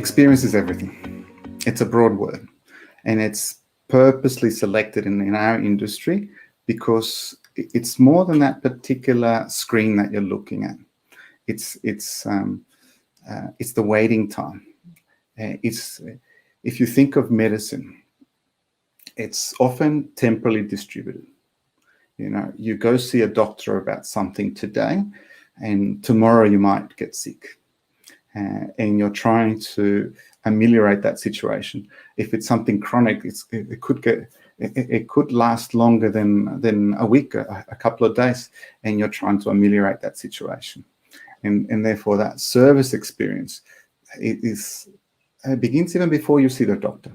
Experience is everything. It's a broad word, and it's purposely selected in our industry because it's more than that particular screen that you're looking at. It's the waiting time. If you think of medicine, it's often temporally distributed. You know, you go see a doctor about something today, and tomorrow you might get sick. And you're trying to ameliorate that situation. If it's something chronic, it could last longer than a week, a couple of days, and you're trying to ameliorate that situation. And therefore, that service experience it begins even before you see the doctor,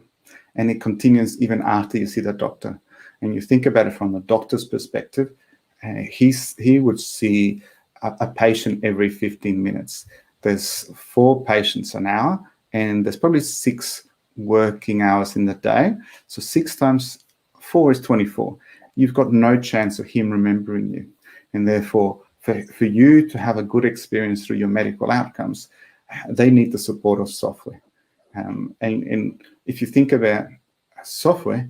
and it continues even after you see the doctor. And you think about it from the doctor's perspective, he would see a patient every 15 minutes. There's 4 patients an hour, and there's probably 6 working hours in the day. So 6 times 4 is 24. You've got no chance of him remembering you. And therefore, for you to have a good experience through your medical outcomes, they need the support of software. And if you think about software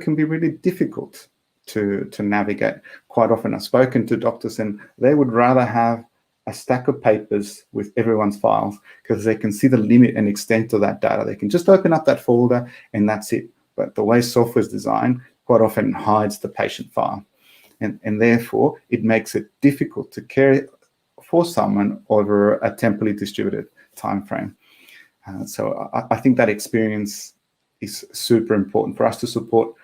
can be really difficult to navigate. Quite often I've spoken to doctors and they would rather have a stack of papers with everyone's files because they can see the limit and extent of that data. They can just open up that folder and that's it. But the way software is designed quite often hides the patient file. And therefore, it makes it difficult to care for someone over a temporally distributed time frame. So I think that experience is super important for us to support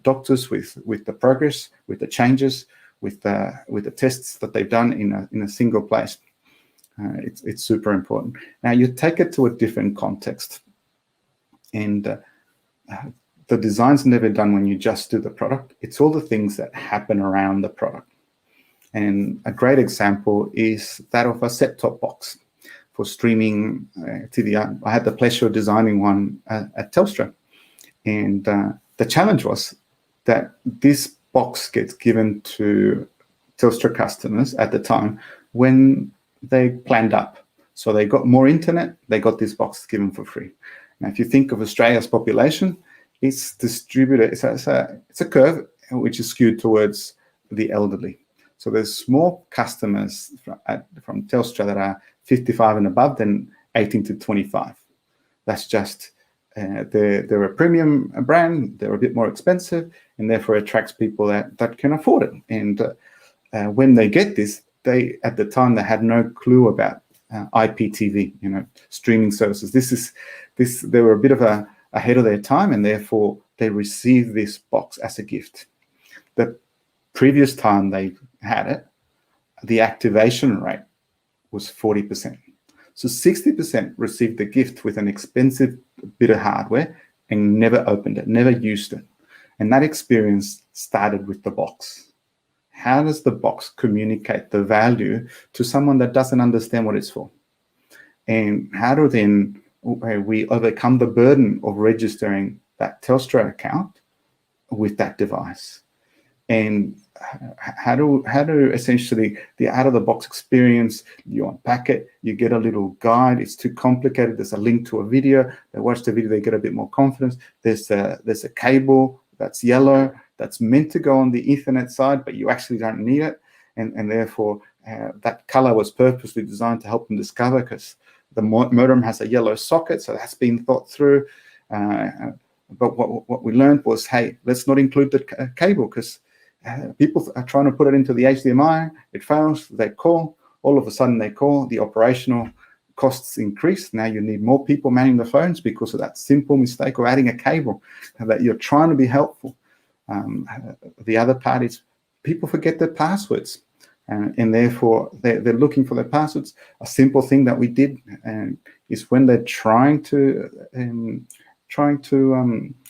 doctors with the progress, with the changes, with the tests that they've done in a single place. It's super important. Now you take it to a different context, and the design's never done when you just do the product. It's all the things that happen around the product. And a great example is that of a set-top box for streaming TV. I had the pleasure of designing one at Telstra, and the challenge was that this box gets given to Telstra customers at the time when they planned up. So they got more internet, they got this box given for free. Now, if you think of Australia's population, it's distributed, it's a curve which is skewed towards the elderly. So there's more customers from Telstra that are 55 and above than 18 to 25. That's just, they're a premium brand, they're a bit more expensive, and therefore attracts people that can afford it. And when they get this, at the time, they had no clue about IPTV, streaming services. They were a bit of ahead of their time, and therefore they received this box as a gift. The previous time they had it, the activation rate was 40%. So 60% received the gift with an expensive bit of hardware and never opened it, never used it. And that experience started with the box. How does the box communicate the value to someone that doesn't understand what it's for? And how do then we overcome the burden of registering that Telstra account with that device? And how do essentially the out-of-the-box experience, you unpack it, you get a little guide. It's too complicated. There's a link to a video. They watch the video, they get a bit more confidence. There's a cable that's yellow that's meant to go on the Ethernet side, but you actually don't need it. And therefore, that color was purposely designed to help them discover, because the modem has a yellow socket, so that's been thought through. But what we learned was, hey, let's not include the cable, because people are trying to put it into the HDMI, it fails, they call, all of a sudden they call, the operational costs increase. Now you need more people manning the phones because of that simple mistake of adding a cable, that you're trying to be helpful. The other part is people forget their passwords, and therefore they're looking for their passwords. A simple thing that we did is when they're trying to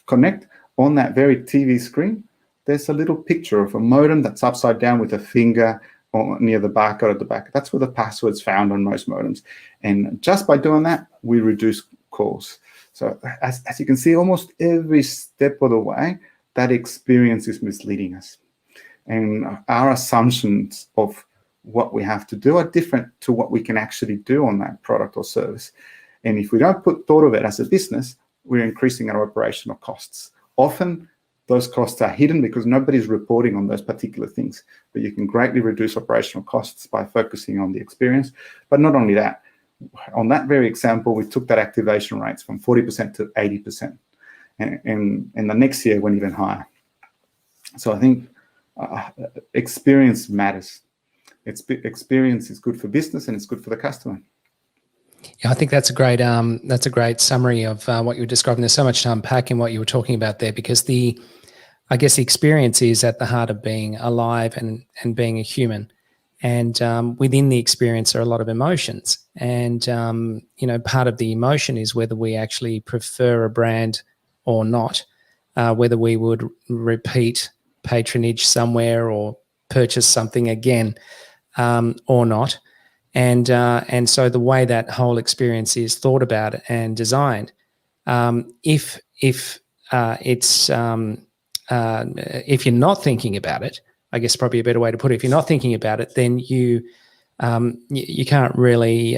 connect on that very TV screen, there's a little picture of a modem that's upside down with a finger near the barcode at the back. That's where the password's found on most modems. And just by doing that, we reduce calls. So as you can see, almost every step of the way, that experience is misleading us. And our assumptions of what we have to do are different to what we can actually do on that product or service. And if we don't put thought of it as a business, we're increasing our operational costs. Often those costs are hidden because nobody's reporting on those particular things, but you can greatly reduce operational costs by focusing on the experience. But not only that, on that very example, we took that activation rates from 40% to 80%. And the next year went even higher. So I think experience matters. Experience is good for business and it's good for the customer. Yeah, I think that's a great summary of what you were describing. There's so much to unpack in what you were talking about there, because I guess the experience is at the heart of being alive and being a human. And within the experience are a lot of emotions. And, part of the emotion is whether we actually prefer a brand or not, whether we would repeat patronage somewhere or purchase something again or not. And so the way that whole experience is thought about and designed, if you're not thinking about it, I guess probably a better way to put it, if you're not thinking about it, then you can't really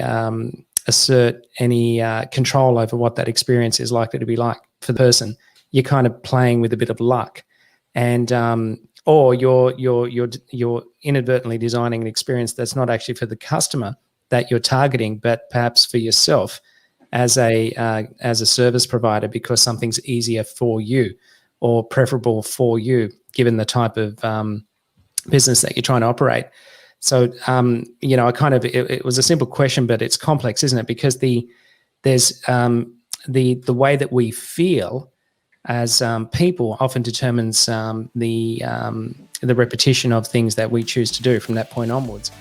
assert any control over what that experience is likely to be like for the person. You're kind of playing with a bit of luck, and or you're inadvertently designing an experience that's not actually for the customer that you're targeting, but perhaps for yourself as a service provider, because something's easier for you or preferable for you, given the type of business that you're trying to operate. So, it was a simple question, but it's complex, isn't it? Because there's the way that we feel as people often determines the repetition of things that we choose to do from that point onwards.